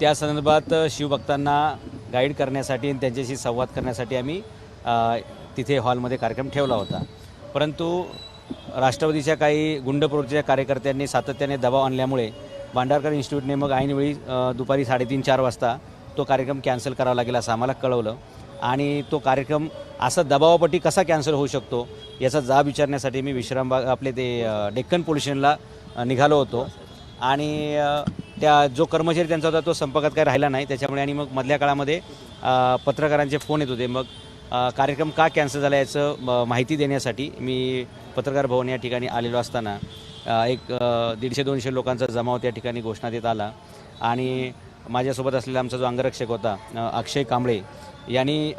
त्या संदर्भात शिवभक्तांना गाईड करण्यासाठी आणि त्यांच्याशी संवाद करण्यासाठी आम्ही तिथे हॉलमध्ये कार्यक्रम ठेवला होता. परंतु राष्ट्रवादीच्या काही गुंड प्रवृत्तीच्या कार्यकर्त्यांनी सातत्याने दबाव आणल्यामुळे भांडारकर इन्स्टिट्यूटने मग ऐनवेळी दुपारी 3:30-4 वाजता तो कार्यक्रम कॅन्सल करावा लागेल असं आम्हाला कळवलं. आणि तो कार्यक्रम असा दबावापोटी कसा कॅन्सल होऊ शकतो याचा जाब विचारण्यासाठी मी विश्रामबाग आपले ते डेक्कन पोलीस स्टेशनला निघालो होतो. आणि त्या जो कर्मचारी त्यांचा होता तो संपर्कात काही राहिला नाही. त्याच्यामुळे आणि मग मधल्या काळामध्ये पत्रकारांचे फोन येत होते. मग कार्यक्रम का कॅन्सल झाला याचं माहिती देण्यासाठी मी पत्रकार भवन या ठिकाणी आलेलो असताना एक 150-200 लोकांचा जमाव त्या ठिकाणी घोषणा देत आला. आणि माझ्यासोबत असलेला आमचा जो अंगरक्षक होता अक्षय कांबळे यांनी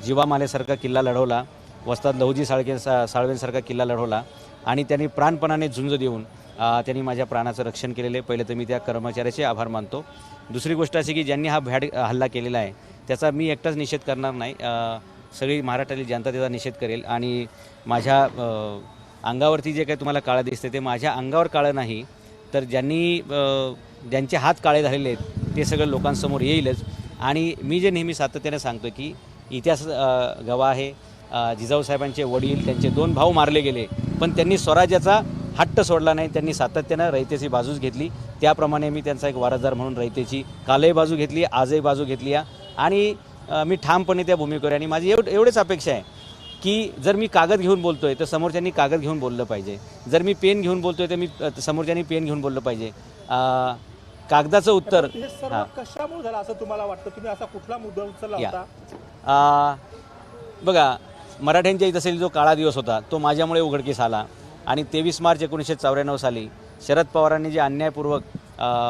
जीवामालेसारखा किल्ला लढवला, वस्ताद लहुजी साळवेंसारखा किल्ला लढवला आणि त्यांनी प्राणपणाने झुंज देऊन त्यांनी माझ्या प्राणाचं रक्षण केलेले. पहिले तर मी त्या कर्मचाऱ्याचे आभार मानतो. दुसरी गोष्ट अशी की ज्यांनी हा भ्याड हल्ला केलेला आहे त्याचा मी एकटाच निषेध करणार नाही, सगळी महाराष्ट्रातील जनता त्याचा निषेध करेल. आणि माझ्या अंगावरती जे काही तुम्हाला काळं दिसते ते माझ्या अंगावर काळं नाही, तर ज्यांचे हात काळे झालेले आहेत ते सगळं लोकांसमोर येईलच. आणि मी जे नेहमी सातत्याने सांगतो की इतिहास गवाह आहे, जिजाऊसाहेबांचे वडील त्यांचे 2 भाऊ मारले गेले पण त्यांनी स्वराज्याचा हट्ट सोडला नाही. त्यांनी सातत्यानं रयतेची बाजूच घेतली. त्याप्रमाणे मी त्यांचा एक वारसदार म्हणून रयतेची कालही बाजू घेतली, आजही बाजू घेतली आणि मी ठामपणे त्या भूमिकेवर. आणि माझी एवढेच अपेक्षा आहे की जर मी कागद घेऊन बोलतोय तर समोरच्यांनी कागद घेऊन बोललं पाहिजे. जर मी पेन घेऊन बोलतोय तर मी समोरच्यांनी पेन घेऊन बोललं पाहिजे. कागदाचं उत्तर कशामुळे झालं असं तुम्हाला वाटतं? तुम्ही असा कुठला मुद्दा उचलला होता? बघा, मराठ्यांच्या इथं असेल जो काळा दिवस होता तो माझ्यामुळे उघडकीस आला. आणि 23 मार्च 1994 साली शरद पवारांनी जे अन्यायपूर्वक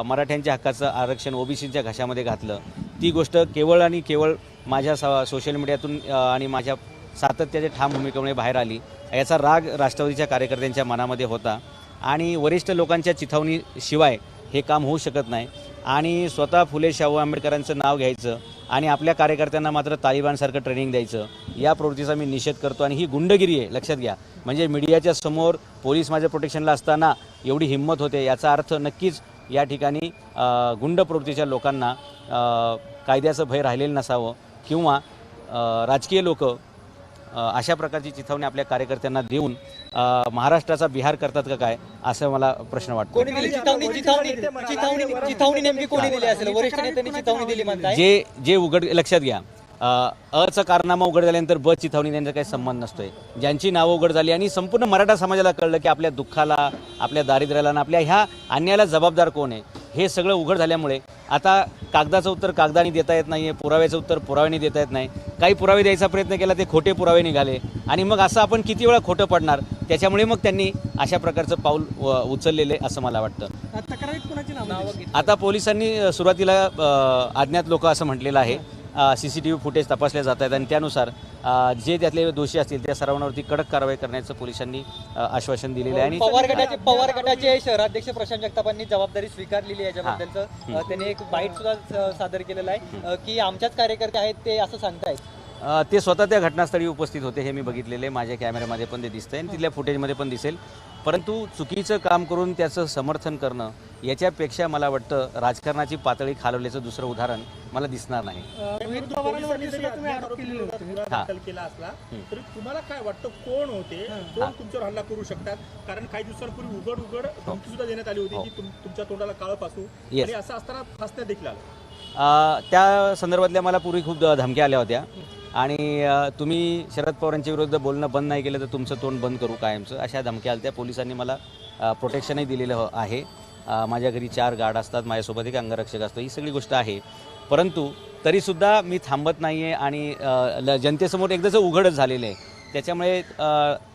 मराठ्यांच्या हक्काचं आरक्षण ओबीसीच्या घशामध्ये घातलं, ती गोष्ट केवळ आणि केवळ माझ्या सोशल मीडियातून आणि माझ्या सातत्याच्या ठाम भूमिकेमुळे बाहेर आली. याचा राग राष्ट्रवादीच्या कार्यकर्त्यांच्या मनामध्ये होता आणि वरिष्ठ लोकांच्या चिथावणीशिवाय हे काम होऊ शकत नाही. आणि स्वतः फुले शाहू आंबेडकरांचं नाव घ्यायचं आणि आपल्या कार्यकर्त्यांना मात्र तालिबानसारखं ट्रेनिंग द्यायचं, या प्रवृत्तीचा मी निषेध करतो. आणि ही गुंडगिरी आहे, लक्षात घ्या. म्हणजे मीडियाच्या समोर पोलीस माझ्या प्रोटेक्शनला असताना एवढी हिंमत होते याचा अर्थ नक्कीच या ठिकाणी गुंड प्रवृत्तीच्या लोकांना कायद्याचं भय राहिलेलं नसावं किंवा राजकीय लोक अशा प्रकारची चिथावणी आपल्या कार्यकर्त्यांना देऊन महाराष्ट्राचा बिहार करतात का काय असं मला प्रश्न वाटतो. जे उघड लक्षात घ्या, अचं कारनामा उघड झाल्यानंतर ब चिथावणी देण्याचा काही संबंध नसतोय. ज्यांची नावं उघड झाली आणि संपूर्ण मराठा समाजाला कळलं की आपल्या दुःखाला, आपल्या दारिद्र्याला आणि आपल्या ह्या अन्यायाला जबाबदार कोण आहे हे सगळं उघड झाल्यामुळे आता कागदाचं उत्तर कागदाने देता येत नाही आहे, पुराव्याचं उत्तर पुराव्याने देता येत नाही. काही पुरावे द्यायचा प्रयत्न केला ते खोटे पुरावे निघाले आणि मग असं आपण किती वेळा खोटं पडणार. त्याच्यामुळे मग त्यांनी अशा प्रकारचं पाऊल उचललेले असं मला वाटतं. आता पोलिसांनी सुरुवातीला अज्ञात लोक असं म्हटलेलं आहे. CCTV फुटेज तपासले जात आहेत आणि त्यानुसार जे त्यातले दोषी असतील त्या सर्वांवरती कडक कारवाई करण्याचं पोलिसांनी आश्वासन दिलेलं आहे. आणि पवार गटाचे शहराध्यक्ष प्रशांत जगतापांनी जबाबदारी स्वीकारलेली आहे. याच्याबद्दलचं त्यांनी एक बाईट सुद्धा सादर केलेला आहे की आमच्याच कार्यकर्ते आहेत ते असं सांगतायत. ते स्वतः त्या घटनास्थळी उपस्थित होते, हे मी बघितलेले, माझ्या कॅमेऱ्यामध्ये पण ते दिसतंय आणि तिथल्या फुटेजमध्ये पण दिसेल. परंतु चुकीचं काम करून त्याचं समर्थन करणं याच्यापेक्षा मला वाटतं राजकारणाची पातळी खालवल्याचं दुसरं उदाहरण मला दिसणार नाही. तुम्हाला काय वाटतं कोण होते, कोण तुमच्यावर हल्ला करू शकतात? कारण काही दिवसांपूर्वी उघड धमकी सुद्धा देण्यात आली होती की तुमच्या तोंडाला काळं फासू, आणि असं असताना फासण्यात देखील आलं. त्या संदर्भातल्या मला पूर्वी खूप धमक्या आल्या होत्या आणि तुम्ही शरद पवारांच्या विरुद्ध बोलणं बंद नाही केलं तर तुमचं तोंड बंद करू कायमचं, अशा धमक्या आल्या. त्या पोलिसांनी मला प्रोटेक्शनही दिलेलं आहे. माझ्या घरी 4 गार्ड असतात, माझ्यासोबत एक अंगरक्षक असतो, ही सगळी गोष्ट आहे. परंतु तरीसुद्धा मी थांबत नाही आहे आणि जनतेसमोर एकदाचं उघडच झालेलं आहे. त्याच्यामुळे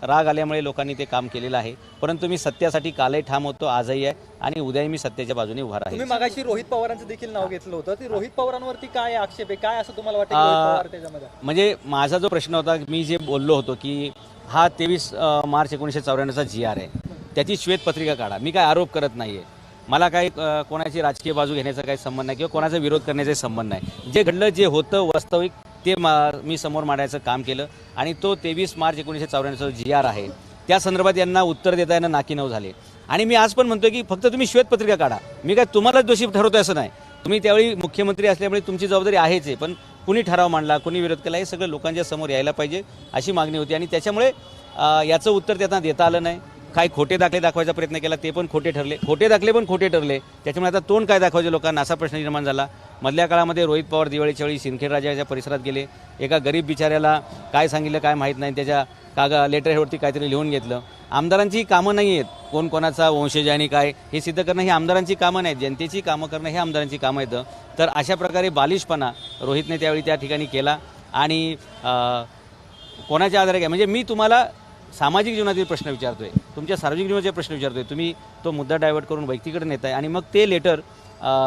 राग आल्यामुळे लोकांनी ते काम केलेलं आहे. परंतु मी सत्यासाठी कालही ठाम होतो, आजही आहे आणि उद्याही मी सत्याच्या बाजूने उभा राहील. तुम्ही मागाशी रोहित पवारांचं देखील नाव घेतलं होतं, ते रोहित पवारांवरती काय आक्षेप आहे, काय असं तुम्हाला वाटतं त्याच्यामध्ये? म्हणजे माझा जो प्रश्न होता, मी जे बोललो होतो की हा 23 मार्च 1994चा GR आहे, त्याची श्वेतपत्रिका काढा. मी काय आरोप करत नाही आहे, मला काही कोणाची राजकीय बाजू घेण्याचा काही संबंध नाही किंवा कोणाचा विरोध करण्याचा संबंध नाही. जे घडलं, जे होतं वास्तविक ते मी समोर मांडायचं काम केलं आणि तो 23 मार्च 1994चा GR आहे त्या संदर्भात यांना उत्तर देता येणं नाकीनऊ झाले. आणि मी आज पण म्हणतोय की फक्त तुम्ही श्वेतपत्रिका काढा, मी काय तुम्हालाच दोषी ठरवतोय असं नाही. तुम्ही त्यावेळी मुख्यमंत्री असल्यामुळे तुमची जबाबदारी आहेच आहे, पण कुणी ठराव मांडला, कुणी विरोध केला, हे सगळं लोकांच्या समोर यायला पाहिजे अशी मागणी होती. आणि त्याच्यामुळे याचं उत्तर त्यांना देता आलं नाही. काही खोटे दाखले दाखवायचा प्रयत्न केला, ते पण खोटे ठरले. खोटे दाखले पण खोटे ठरले. त्याच्यामुळे आता तोंड काय दाखवायचे लोकांना, असा प्रश्न निर्माण झाला. मधल्या काळामध्ये रोहित पवार दिवाळीच्या वेळी सिंदखेडराजाच्या परिसरात गेले. एका गरीब बिचाऱ्याला काय सांगितलं काय माहीत नाही, त्याच्या लेटरवरती काहीतरी लिहून घेतलं. आमदारांची ही कामं नाही आहेत. कोण कोणाचा वंशज आणि काय हे सिद्ध करणं ही आमदारांची कामं नाहीत. जनतेची कामं करणं हे आमदारांची कामं येतं. तर अशा प्रकारे बालिशपणा रोहितने त्यावेळी त्या ठिकाणी केला. आणि कोणाच्या आधारे काय, म्हणजे मी तुम्हाला सामाजिक जीवनातील प्रश्न विचारतोय, तुमच्या सार्वजनिक जीवनाचे प्रश्न विचारतोय, तुम्ही तो मुद्दा डायव्हर्ट करून व्यक्तीकडे नेताय. आणि मग ते लेटर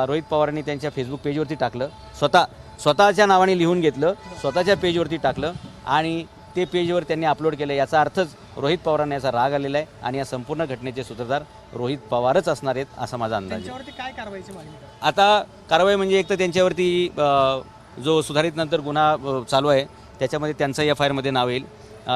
रोहित पवारांनी त्यांच्या फेसबुक पेजवरती टाकलं, स्वतःच्या नावाने लिहून घेतलं, स्वतःच्या पेजवरती टाकलं आणि ते पेजवर त्यांनी अपलोड केलं. याचा अर्थच रोहित पवारांना याचा राग आलेला आहे आणि या संपूर्ण घटनेचे सूत्रधार रोहित पवारच असणार आहेत असा माझा अंदाज आहे. काय कारवाईची मागणी? आता कारवाई म्हणजे एक तर त्यांच्यावरती जो सुधारित नंतर गुन्हा चालू आहे त्याच्यामध्ये त्यांचं FIR मध्ये नाव येईल.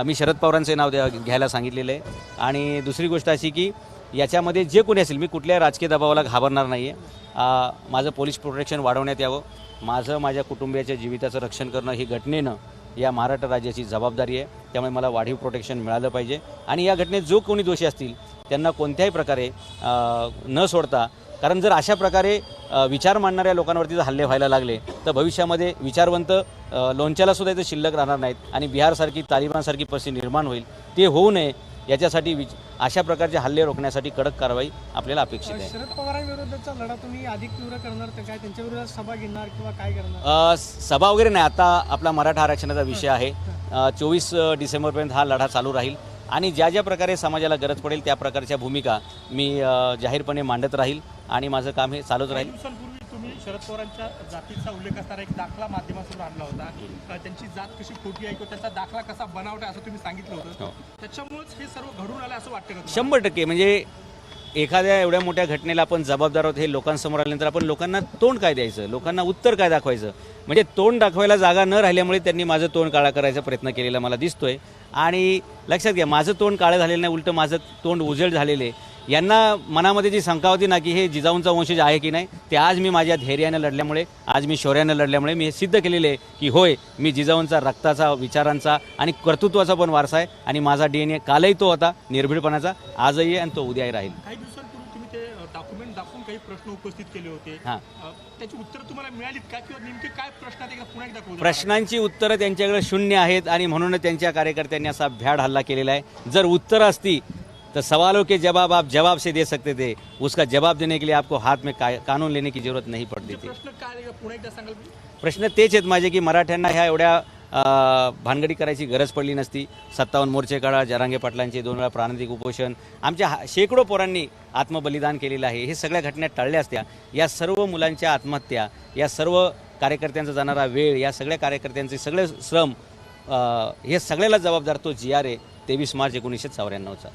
मी शरद पवारांचे नाव घ्यायला सांगितलेलं आहे. आणि दुसरी गोष्ट अशी की याच्यामध्ये जे कोणी असेल, मी कुठल्याही राजकीय दबावाला घाबरणार नाही आहे. माझं पोलीस प्रोटेक्शन वाढवण्यात यावं, माझ्या कुटुंबियाच्या जीविताचं रक्षण करणं ही घटनेनं या महाराष्ट्र राज्याची जबाबदारी आहे. त्यामुळे मला वाढीव प्रोटेक्शन मिळालं पाहिजे. आणि या घटनेत जो कोणी दोषी असतील त्यांना कोणत्याही प्रकारे न सोडता, कारण जर अशा प्रकारे विचार मांडणाऱ्या लोकांवरती जर हल्ले व्हायला लागले तर भविष्यामध्ये विचारवंत लोणच्यालासुद्धा इथं शिल्लक राहणार नाहीत आणि बिहारसारखी तालिबानसारखी परिस्थिती निर्माण होईल. ते होऊ नये याच्यासाठी अशा प्रकारचे हल्ले रोखण्यासाठी कडक कारवाई आपल्याला अपेक्षित आहे. शरद पवारांविरोधाचा लढा तुम्ही अधिक तीव्र करणार तर काय, त्यांच्या विरोधात सभा घेणार किंवा काय करणार? सभा वगैरे नाही. आता आपला मराठा आरक्षणाचा विषय आहे. 24 डिसेंबरपर्यंत हा लढा चालू राहील आणि ज्या ज्या प्रकारे समाजाला गरज पडेल त्या प्रकारच्या भूमिका मी जाहीरपणे मांडत राहील आणि माझं काम हे चालूच राहील. दिवसांपूर्वी तुम्ही शरद पवारांच्या जातीचा उल्लेख असणारा एक दाखला माध्यमासमोर आणला होता. त्यांची जात कशी खोटी आहे किंवा त्याचा दाखला कसा बनावटा असं तुम्ही सांगितलं होतं. त्याच्यामुळेच हे सर्व घडून आलं असं वाटतं का? 100% म्हणजे एखाद्या एवढ्या मोठ्या घटनेला आपण जबाबदार आहोत हे लोकांसमोर आल्यानंतर आपण लोकांना तोंड काय द्यायचं, लोकांना उत्तर काय दाखवायचं, म्हणजे तोंड दाखवायला जागा न राहिल्यामुळे त्यांनी माझं तोंड काळा करायचा प्रयत्न केलेला मला दिसतोय. आणि लक्षात घ्या, माझं तोंड काळं झालेलं नाही, उलटं माझं तोंड उजळ झालेले. यांना मनामध्ये जी शंका होती ना की हे जिजाऊंचा वंशज आहे की नाही, ते आज मी माझ्या धैर्यानं लढल्यामुळे, आज मी शौर्यानं लढल्यामुळे मी हे सिद्ध केलेले आहे की होय, मी जिजाऊंचा रक्ताचा, विचारांचा आणि कर्तृत्वाचा पण वारसा आहे आणि माझा DNA कालही तो होता निर्भीडपणाचा, आजही आहे आणि तो उद्याही राहील. काही दिवसांपूर्वी तुम्ही ते डॉक्युमेंट दाखवून काही प्रश्न उपस्थित केले होते. त्याची उत्तर तुम्हाला मिळालीत का किंवा नेमके काय प्रश्न आहेत पुन्हा एकदा दाखवू? प्रश्नांची उत्तरं त्यांच्याकडे शून्य आहेत आणि म्हणूनच त्यांच्या कार्यकर्त्यांनी असा भ्याड हल्ला केलेला आहे. जर उत्तर असती तो सवालों के जवाब आप जवाब से दे सकते थे, उसका जवाब देने के लिए आपको हाथ में कानून लेने की जरूरत नहीं पड़ती थी. प्रश्न काय पुन्हा एकदा सांगाल? प्रश्न तेच आहेत माझे की मराठ्यांना ह्या एवढ्या भानगडी करायची गरज पडली नसती. 57 मोर्चे काढा, जरांगे पाटलांचे 2 वेळा प्राणतिक उपोषण, आमच्या शेकडो पोरांनी आत्मबलिदान केलेलं आहे. हे सगळ्या घटना टळल्या असत्या. या सर्व मुलांच्या आत्महत्या, या सर्व कार्यकर्त्यांचा जाणारा वेळ, या सगळ्या कार्यकर्त्यांचे सगळे श्रम, हे सगळ्याला जबाबदार तो GR आहे 23 मार्च 1994चा.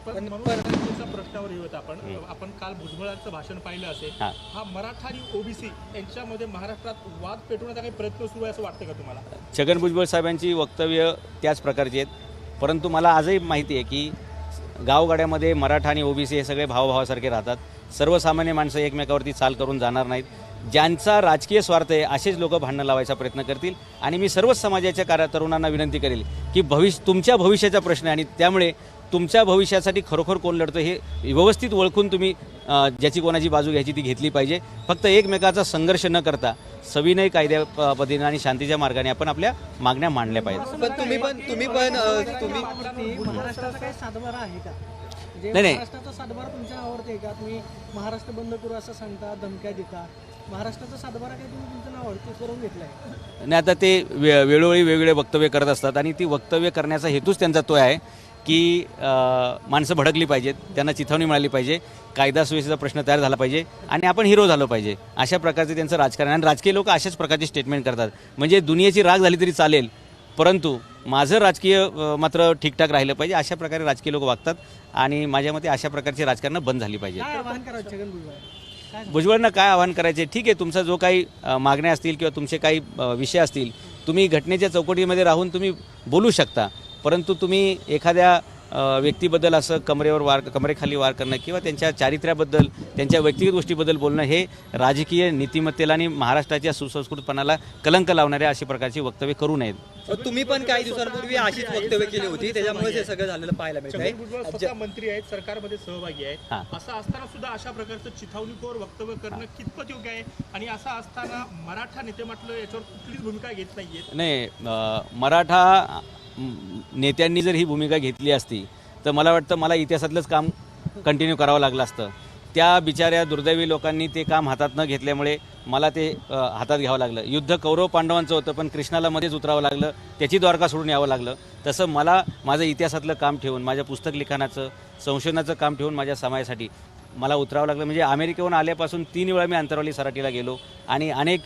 प्रश्नावर येऊत आपण काल भुजबळांचं भाषण पाहिलं असेल. हा मराठा आणि OBC यांच्यामध्ये महाराष्ट्रात वाद पेटवण्याचा काही प्रयत्न सुरू आहे असं वाटतं का तुम्हाला? छगन भुजबळ साहेबांची वक्तव्य त्याच प्रकारची आहेत, परंतु मला आजही माहिती आहे की गावगाड्यामध्ये मराठा आणि OBC हे सगळे भावाभावासारखे राहतात. सर्वसामान्य माणसं एकमेकावरती चाल करून जाणार नाहीत. ज्यांचा राजकीय स्वार्थ आहे असेच लोक भांडणं लावायचा प्रयत्न करतील. आणि मी सर्वच समाजाच्या तरुणांना विनंती करेल की तुमच्या भविष्याचा प्रश्न आहे आणि त्यामुळे तुमच्या भविष्यासाठी खरोखर कोण लढतं हे व्यवस्थित ओळखून तुम्ही ज्याची कोणाची बाजू घ्यायची ती घेतली पाहिजे. फक्त एकमेकाचा संघर्ष न करता सविनय कायद्या पद्धतीने आणि शांतीच्या मार्गाने आपण आपल्या मागण्या मांडल्या पाहिजेत. तुम्ही महाराष्ट्राचा काही सातबारा आहे का? नाही. महाराष्ट्राचा सातबारा तुमच्या नावावरती आहे का? तुम्ही महाराष्ट्र बंद करू असं सांगता, धमक्या देता. महाराष्ट्राचा सातबारा काही तुम्ही तुमच्या नावावरती करून घेतलाय? नाही, आता ते वेळोवेळी वेगवेगळे वक्तव्य करत असतात आणि ती वक्तव्य करण्याचा हेतूच त्यांचा तो आहे की माणसं भडकली पाहिजेत, त्यांना चिथावणी मिळाली पाहिजे, कायदा सुव्यवस्थेचा प्रश्न तयार झाला पाहिजे आणि आपण हिरो झालो पाहिजे. अशा प्रकारचे त्यांचं राजकारण. आणि राजकीय लोक अशाच प्रकारचे स्टेटमेंट करतात. म्हणजे दुनियेची राग झाली तरी चालेल, परंतु माझं राजकीय मात्र ठीकठाक राहिलं पाहिजे. अशा प्रकारे राजकीय लोक वागतात आणि माझ्या मते अशा प्रकारची राजकारणं बंद झाली पाहिजे. भुजबळांना काय आवाहन करायचे? ठीक आहे, तुमचा जो काही मागण्या असतील किंवा तुमचे काही विषय असतील, तुम्ही घटनेच्या चौकटीमध्ये राहून तुम्ही बोलू शकता, परंतु तुम्ही एखाद्या व्यक्तीबद्दल असं कमरेखाली वार करणं किंवा त्यांच्या चारित्र्याबद्दल त्यांच्या व्यक्तिगत गोष्टीबद्दल बोलणं हे राजकीय नीतिमत्तेला आणि महाराष्ट्राच्या सुसंस्कृतपणाला कलंक लावणाऱ्या अशी प्रकारची वक्तव्य करू नयेत. तुम्ही पण काही दिवसांपूर्वी अशीच वक्तव्य केली होती, त्याच्यामुळे हे सगळं झालेलं पाहायला मिळत छगन भुजबळ आहे. स्वतः मंत्री आहेत, सरकारमध्ये सहभागी आहेत. हां. असं असताना सुद्धा अशा प्रकारचं चिथावणीखोर वक्तव्य करणं कितपत योग्य आहे आणि असं असताना मराठा नेते म्हटलं याच्यावर कुठलीच भूमिका घेत नाहीयेत. नाही, मराठा नेत्यांनी जर ही भूमिका घेतली असती तर मला वाटतं मला इतिहासातलंच काम कंटिन्यू करावं लागलं असतं. त्या बिचाऱ्या दुर्दैवी लोकांनी ते काम हातात न घेतल्यामुळे मला ते हातात घ्यावं लागलं. युद्ध कौरव पांडवांचं होतं, पण कृष्णाला मध्येच उतरावं लागलं, त्याची द्वारका सोडून यावं लागलं. तसं मला माझं इतिहासातलं काम ठेवून, माझ्या पुस्तक लिखाणाचं संशोधनाचं काम ठेवून माझ्या समाजासाठी मला उतरावं लागलं. म्हणजे अमेरिकेहून आल्यापासून 3 वेळा मी अंतरवाली सराटीला गेलो आणि अनेक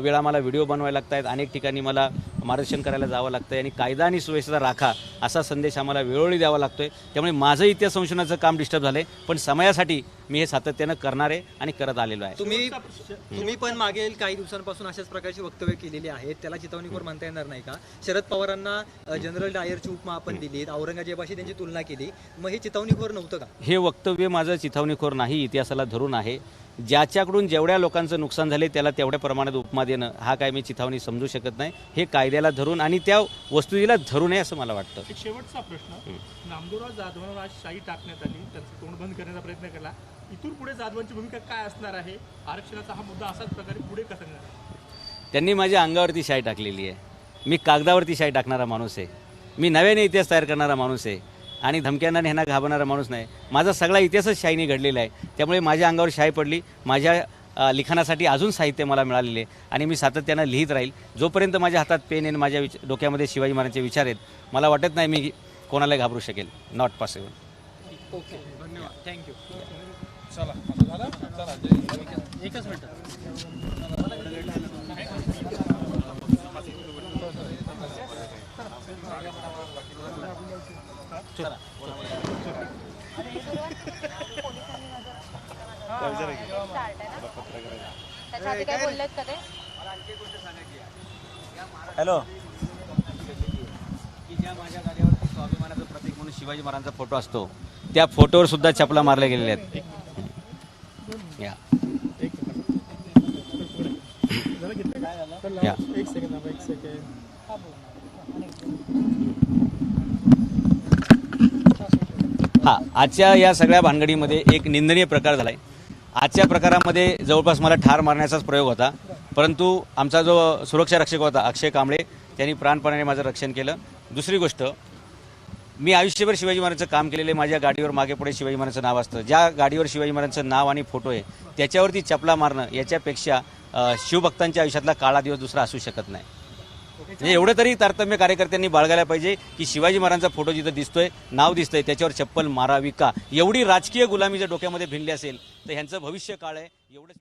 वेळा मला व्हिडिओ बनवायला लागत आहेत, अनेक ठिकाणी मला मार्गदर्शन करायला जावं लागतं आणि कायदा आणि सुव्यवस्था राखा असा संदेश आम्हाला वेळोवेळी द्यावा लागतोय. त्यामुळे माझं इतिहास संशोधनाचं काम डिस्टर्ब झालं आहे, पण समाजासाठी मी हे सातत्यानं करणार आहे आणि करत आलेलो आहे. तुम्ही पण मागील काही दिवसांपासून अशाच प्रकारची वक्तव्य केलेली आहेत, त्याला चिथावणीखोर म्हणता येणार नाही का? शरद पवारांना जनरल डायरची उपमा आपण दिली, औरंगजेबाशी त्यांची तुलना केली, मग हे चिथावणीखोर नव्हतं का? हे वक्तव्य माझं चिथावणीखोर नाही, इतिहासाला धरून आहे. ज्याच्याकडून जेवढ्या लोकांचं नुकसान झाले त्याला तेवढ्या प्रमाणात उपमा देणं हा काय मी चिथावणी समजू शकत नाही. हे कायद्याला धरून आणि त्या वस्तुजीला धरून आहे असं मला वाटतं. एक शेवटचा प्रश्न, नामदेवराव जाधवांवर आज शाही टाकण्यात आली, त्यांचं तोंड बंद करण्याचा प्रयत्न केला. इथून पुढे जाधवांची भूमिका काय असणार आहे? आरक्षणाचा हा मुद्दा असाच प्रकारे पुढे कसा नेणार आहे? त्यांनी माझ्या अंगावरती शाई टाकलेली आहे. मी कागदावरती शाई टाकणारा माणूस आहे. मी नव्याने इतिहास तयार करणारा माणूस आहे आणि धमक्यांना ह्यांना घाबरणारा माणूस नाही. माझा सगळा इतिहासच शाईने घडलेला आहे. त्यामुळे माझ्या अंगावर शाई पडली. माझ्या लिखाणासाठी अजून साहित्य मला मिळालेले आहे आणि मी सातत्यानं लिहित राहील. जोपर्यंत माझ्या हातात पेन आहे, माझ्या डोक्यामध्ये शिवाजी महाराजांचे विचार आहेत, मला वाटत नाही मी कोणाला घाबरू शकेल. Not possible. ओके, धन्यवाद, थँक्यू. एकच मिनिट. हॅलो. की ज्या माझ्या गाडीवरती स्वाभिमानाचं प्रतीक म्हणून शिवाजी महाराजांचा फोटो असतो, त्या फोटोवर सुद्धा चपला मारल्या गेलेल्या आहेत. या या एक सेकंड. हा, आजच्या या सगळ्या भानगडीमध्ये एक निंदनीय प्रकार झाला आहे. आजच्या प्रकारामध्ये जवळपास मला ठार मारण्याचाच प्रयोग होता, परंतु आमचा जो सुरक्षा रक्षक होता अक्षय कांबळे त्यांनी प्राणपणाने माझं रक्षण केलं. दुसरी गोष्ट, मी आयुष्यभर शिवाजी महाराजांचं काम केलेले. माझ्या गाडीवर मागे पुढे शिवाजी महाराजांचं नाव असतं. ज्या गाडीवर शिवाजी महाराजांचं नाव आणि फोटो आहे त्याच्यावरती चपला मारणं याच्यापेक्षा शिवभक्तांच्या आयुष्यातला काळा दिवस दुसरा असू शकत नाही. म्हणजे एवढं तरी तारतम्य कार्यकर्त्यांनी बाळगायला पाहिजे की शिवाजी महाराजांचा फोटो जिथं दिसतोय, नाव दिसतंय, त्याच्यावर चप्पल मारावी का? एवढी राजकीय गुलामी जर डोक्यामध्ये भिनली असेल तर ह्यांचं भविष्य काळ आहे. एवढंच